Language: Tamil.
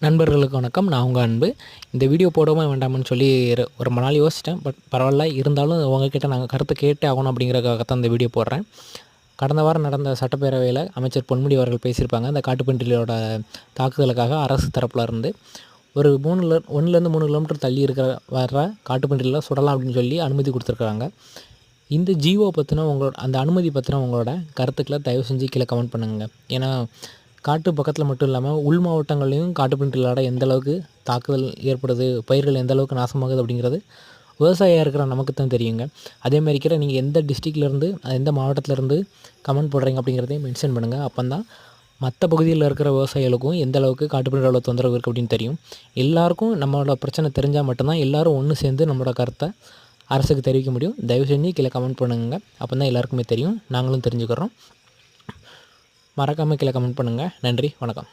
நண்பர்களுக்கு வணக்கம். நான் உங்கள் அன்பு. இந்த வீடியோ போடவுமா வேண்டாமான்னு சொல்லி ஒரு மணி நாள் யோசித்தேன். பட் பரவாயில்ல, இருந்தாலும் உங்ககிட்ட நாங்கள் கருத்து கேட்டே ஆகணும் அப்படிங்கிறதுக்காக தான் இந்த வீடியோ போடுறேன். கடந்த வாரம் நடந்த சட்டப்பேரவையில் அமைச்சர் பொன்முடி அவர்கள் பேசியிருப்பாங்க. இந்த காட்டுப்பன்றிகளோட தாக்குதலுக்காக அரசு தரப்பில் இருந்து ஒரு 1லேருந்து 3 கிலோமீட்டர் தள்ளி வர்ற காட்டுப்பன்றிகளை சுடலாம் அப்படின்னு சொல்லி அனுமதி கொடுத்துருக்குறாங்க. இந்த ஜிஓ பற்றின அந்த அனுமதி பற்றின உங்களோட கருத்துக்களை தயவு செஞ்சு கீழே கமெண்ட் பண்ணுங்கள். ஏன்னா காட்டு பக்கத்தில் மட்டும் இல்லாமல் உள் மாவட்டங்கள்லேயும் காட்டுப்பன்றிகளோட எந்த அளவுக்கு தாக்குதல் ஏற்படுது, பயிர்கள் எந்த அளவுக்கு நாசமாகுது அப்படிங்கிறது விவசாயியாக இருக்கிற நமக்கு தான் தெரியுங்க. அதேமாதிரிக்கிற நீங்கள் எந்த டிஸ்ட்ரிக்ட்லேருந்து எந்த மாவட்டத்திலேருந்து கமெண்ட் போடுறீங்க அப்படிங்கிறதையும் மென்ஷன் பண்ணுங்கள். அப்போ தான் மற்ற பகுதியில் இருக்கிற விவசாயிகளுக்கும் எந்த அளவுக்கு காட்டுப்பன்றிகளோட தொந்தரவு இருக்குது அப்படின்னு தெரியும். எல்லாருக்கும் நம்மளோட பிரச்சனை தெரிஞ்சால் மட்டும்தான் எல்லோரும் ஒன்று சேர்ந்து நம்மளோட கருத்தை அரசுக்கு தெரிவிக்க முடியும். தயவு செஞ்சு கீழே கமெண்ட் பண்ணுங்க. அப்போ தான் எல்லாருக்குமே தெரியும், நாங்களும் தெரிஞ்சுக்கிறோம். மறக்காமல் கீழே கமெண்ட் பண்ணுங்கள். நன்றி, வணக்கம்.